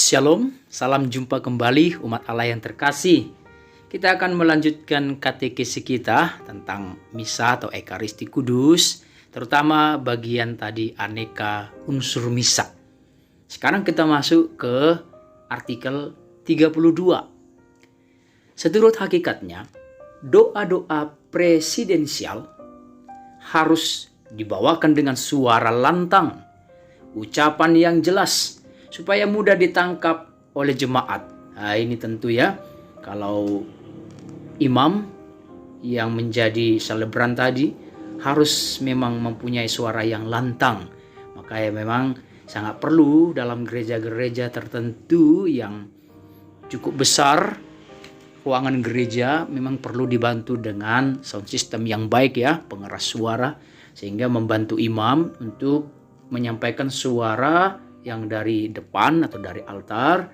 Shalom, salam jumpa kembali umat Allah yang terkasih. Kita akan melanjutkan katekesi kita tentang misa atau Ekaristi Kudus, terutama bagian tadi aneka unsur misa. Sekarang kita masuk ke artikel 32. Seturut hakikatnya, doa-doa presidensial harus dibawakan dengan suara lantang, ucapan yang jelas, supaya mudah ditangkap oleh jemaat. Nah, ini tentu ya, kalau imam yang menjadi selebran tadi harus memang mempunyai suara yang lantang. Makanya memang sangat perlu dalam gereja-gereja tertentu yang cukup besar, ruangan gereja memang perlu dibantu dengan sound system yang baik ya, pengeras suara, sehingga membantu imam untuk menyampaikan suara yang dari depan atau dari altar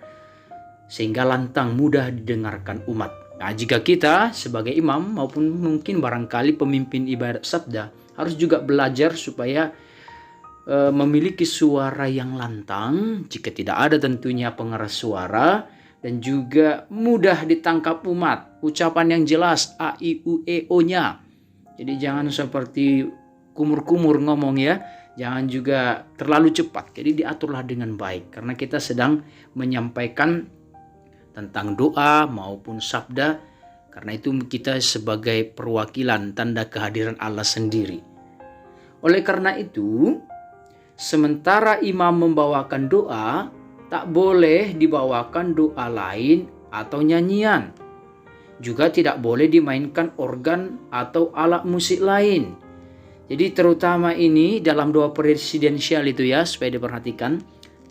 sehingga lantang mudah didengarkan umat. Nah, jika kita sebagai imam maupun mungkin barangkali pemimpin ibadat sabda harus juga belajar supaya memiliki suara yang lantang, jika tidak ada tentunya pengeras suara, dan juga mudah ditangkap umat, ucapan yang jelas a i u e o nya. Jadi jangan seperti kumur-kumur ngomong ya. Jangan juga terlalu cepat, jadi diaturlah dengan baik. Karena kita sedang menyampaikan tentang doa maupun sabda. Karena itu kita sebagai perwakilan tanda kehadiran Allah sendiri. Oleh karena itu, sementara imam membawakan doa, tak boleh dibawakan doa lain atau nyanyian. Juga tidak boleh dimainkan organ atau alat musik lain. Jadi terutama ini dalam doa presidensial itu ya, supaya diperhatikan.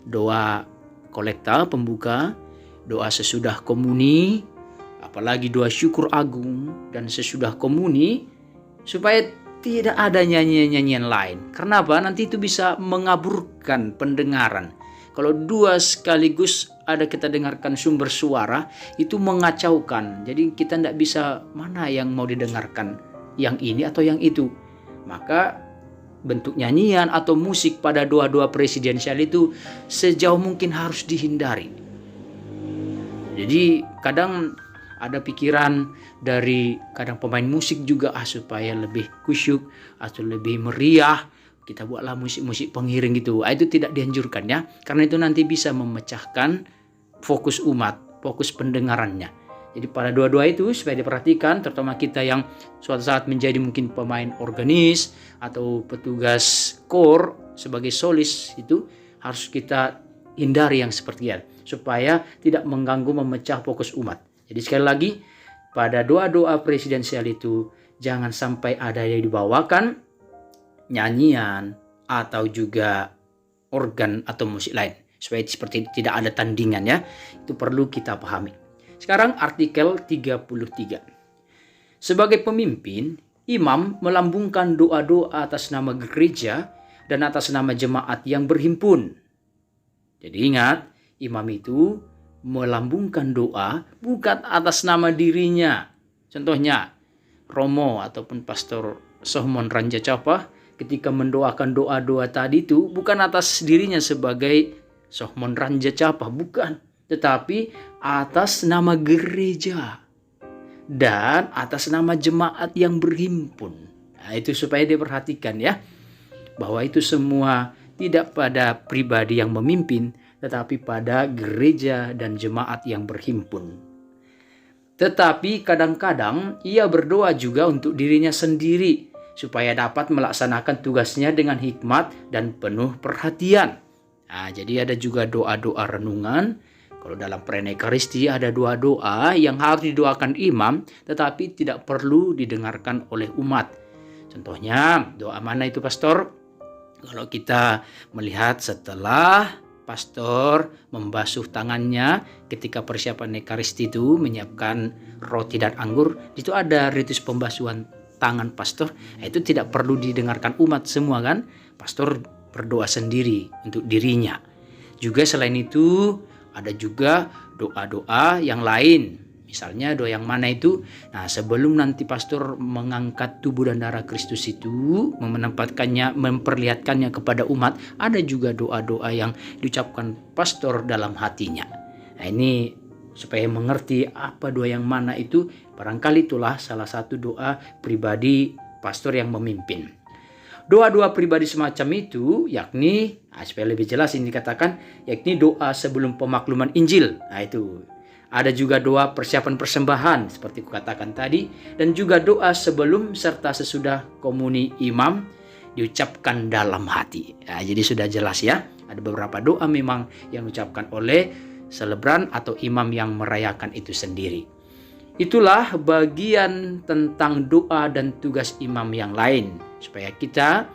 Doa kolekta pembuka, doa sesudah komuni, apalagi doa syukur agung dan sesudah komuni, supaya tidak ada nyanyian-nyanyian lain. Karena apa? Nanti itu bisa mengaburkan pendengaran. Kalau dua sekaligus ada kita dengarkan sumber suara, itu mengacaukan. Jadi kita tidak bisa mana yang mau didengarkan, yang ini atau yang itu. Maka bentuk nyanyian atau musik pada doa-doa presidensial itu sejauh mungkin harus dihindari. Jadi kadang ada pikiran dari kadang pemain musik juga supaya lebih kusyuk atau lebih meriah, kita buatlah musik-musik pengiring gitu. Itu tidak dianjurkan ya, karena itu nanti bisa memecahkan fokus umat, fokus pendengarannya. Jadi pada doa-doa itu supaya diperhatikan, terutama kita yang suatu saat menjadi mungkin pemain organis atau petugas kor sebagai solis, itu harus kita hindari yang seperti itu supaya tidak mengganggu, memecah fokus umat. Jadi sekali lagi, pada doa-doa presidensial itu jangan sampai ada yang dibawakan nyanyian atau juga organ atau musik lain, supaya seperti tidak ada tandingan ya. Itu perlu kita pahami. Sekarang artikel 33. Sebagai pemimpin, imam melambungkan doa-doa atas nama gereja dan atas nama jemaat yang berhimpun. Jadi ingat, imam itu melambungkan doa bukan atas nama dirinya. Contohnya, Romo ataupun Pastor Sohmon Ranjacapa ketika mendoakan doa-doa tadi itu bukan atas dirinya sebagai Sohmon Ranjacapa, bukan. Tetapi atas nama gereja dan atas nama jemaat yang berhimpun. Nah, itu supaya diperhatikan ya, bahwa itu semua tidak pada pribadi yang memimpin, tetapi pada gereja dan jemaat yang berhimpun. Tetapi kadang-kadang ia berdoa juga untuk dirinya sendiri, supaya dapat melaksanakan tugasnya dengan hikmat dan penuh perhatian. Nah, jadi ada juga doa-doa renungan. Kalau dalam perayaan Ekaristi ada doa-doa yang harus didoakan imam, tetapi tidak perlu didengarkan oleh umat. Contohnya, doa mana itu pastor? Kalau kita melihat setelah pastor membasuh tangannya ketika persiapan Ekaristi itu, menyiapkan roti dan anggur, itu ada ritus pembasuhan tangan pastor. Itu tidak perlu didengarkan umat semua kan? Pastor berdoa sendiri untuk dirinya. Juga selain itu, ada juga doa-doa yang lain. Misalnya doa yang mana itu? Nah, sebelum nanti pastor mengangkat tubuh dan darah Kristus itu, menempatkannya, memperlihatkannya kepada umat, ada juga doa-doa yang diucapkan pastor dalam hatinya. Nah, ini supaya mengerti apa doa yang mana itu, barangkali itulah salah satu doa pribadi pastor yang memimpin. Doa-doa pribadi semacam itu yakni, supaya lebih jelas ini dikatakan, yakni doa sebelum pemakluman Injil. Nah, itu. Ada juga doa persiapan persembahan seperti kukatakan tadi, dan juga doa sebelum serta sesudah komuni imam diucapkan dalam hati. Nah, jadi sudah jelas ya. Ada beberapa doa memang yang diucapkan oleh selebran atau imam yang merayakan itu sendiri. Itulah bagian tentang doa dan tugas imam yang lain, supaya kita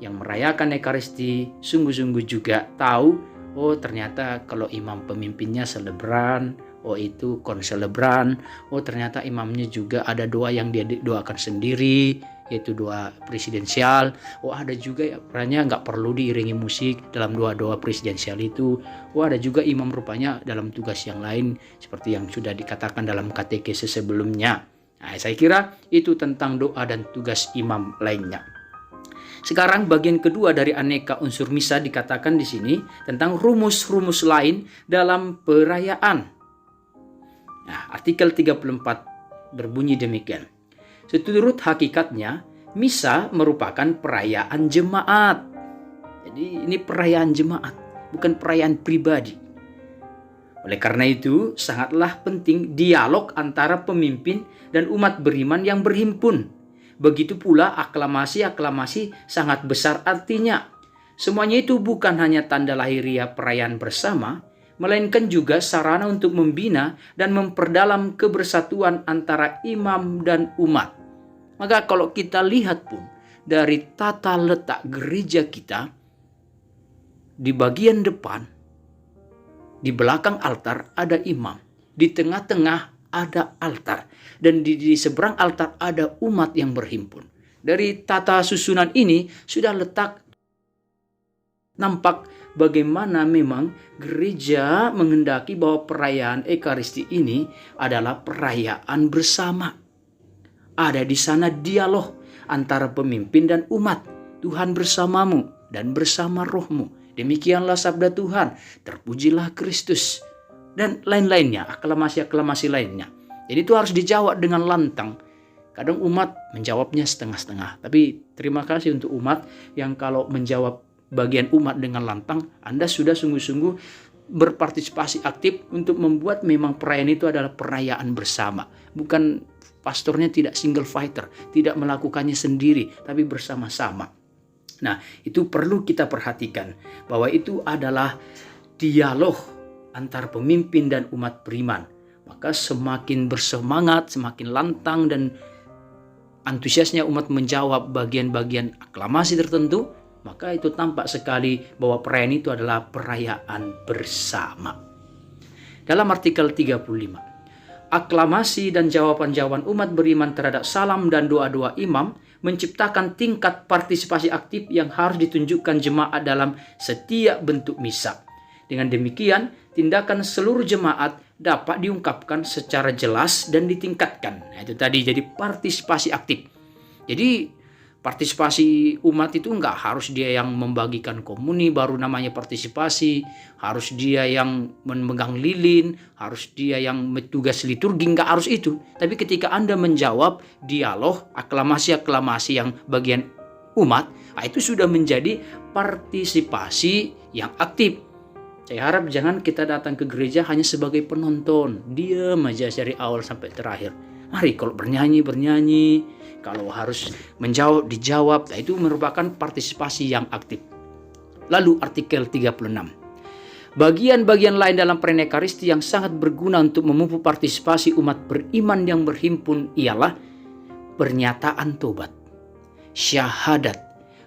yang merayakan Ekaristi sungguh-sungguh juga tahu, oh ternyata kalau imam pemimpinnya selebran, oh itu konselebran, oh ternyata imamnya juga ada doa yang dia doakan sendiri, yaitu doa presidensial. Oh ada juga ya, perannya nggak perlu diiringi musik dalam doa-doa presidensial itu. Oh ada juga imam rupanya dalam tugas yang lain seperti yang sudah dikatakan dalam katekese sebelumnya. Nah, saya kira itu tentang doa dan tugas imam lainnya. Sekarang bagian kedua dari aneka unsur misa dikatakan di sini tentang rumus-rumus lain dalam perayaan. Nah, artikel 34 berbunyi demikian. Seturut hakikatnya, misa merupakan perayaan jemaat. Jadi ini perayaan jemaat, bukan perayaan pribadi. Oleh karena itu, sangatlah penting dialog antara pemimpin dan umat beriman yang berhimpun. Begitu pula aklamasi-aklamasi sangat besar artinya. Semuanya itu bukan hanya tanda lahiriah perayaan bersama, melainkan juga sarana untuk membina dan memperdalam kebersatuan antara imam dan umat. Maka kalau kita lihat pun dari tata letak gereja kita, di bagian depan, di belakang altar ada imam, di tengah-tengah ada altar, dan di seberang altar ada umat yang berhimpun. Dari tata susunan ini sudah nampak bagaimana memang gereja menghendaki bahwa perayaan Ekaristi ini adalah perayaan bersama. Ada di sana dialog antara pemimpin dan umat. Tuhan bersamamu dan bersama rohmu. Demikianlah sabda Tuhan. Terpujilah Kristus. Dan lain-lainnya, aklamasi-aklamasi lainnya. Jadi itu harus dijawab dengan lantang. Kadang umat menjawabnya setengah-setengah. Tapi terima kasih untuk umat yang kalau menjawab bagian umat dengan lantang, Anda sudah sungguh-sungguh berpartisipasi aktif untuk membuat memang perayaan itu adalah perayaan bersama. Bukan pastornya tidak single fighter, tidak melakukannya sendiri, tapi bersama-sama. Nah, itu perlu kita perhatikan bahwa itu adalah dialog antar pemimpin dan umat beriman. Maka semakin bersemangat, semakin lantang dan antusiasnya umat menjawab bagian-bagian aklamasi tertentu, maka itu tampak sekali bahwa perayaan itu adalah perayaan bersama. Dalam artikel 35, aklamasi dan jawaban-jawaban umat beriman terhadap salam dan doa-doa imam menciptakan tingkat partisipasi aktif yang harus ditunjukkan jemaat dalam setiap bentuk misa. Dengan demikian, tindakan seluruh jemaat dapat diungkapkan secara jelas dan ditingkatkan. Nah, itu tadi, jadi partisipasi aktif. Jadi partisipasi umat itu enggak harus dia yang membagikan komuni baru namanya partisipasi, harus dia yang memegang lilin, harus dia yang tugas liturgi, enggak harus itu. Tapi ketika Anda menjawab dialog, aklamasi-aklamasi yang bagian umat, itu sudah menjadi partisipasi yang aktif. Saya harap jangan kita datang ke gereja hanya sebagai penonton, diam aja dari awal sampai terakhir. Mari kalau bernyanyi, kalau harus menjawab, dijawab. Nah, itu merupakan partisipasi yang aktif. Lalu artikel 36. Bagian-bagian lain dalam perayaan Ekaristi yang sangat berguna untuk memupuk partisipasi umat beriman yang berhimpun ialah pernyataan tobat, syahadat,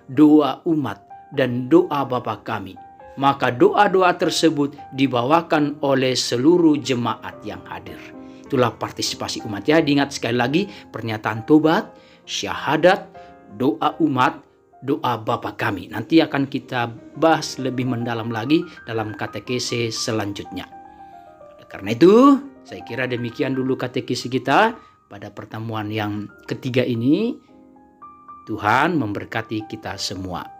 doa umat, dan doa Bapa kami. Maka doa-doa tersebut dibawakan oleh seluruh jemaat yang hadir. Itulah partisipasi umat ya. Diingat sekali lagi, pernyataan tobat, syahadat, doa umat, doa Bapa kami. Nanti akan kita bahas lebih mendalam lagi dalam katekese selanjutnya. Karena itu, Saya kira demikian dulu katekisi kita pada pertemuan yang ketiga ini. Tuhan memberkati kita semua.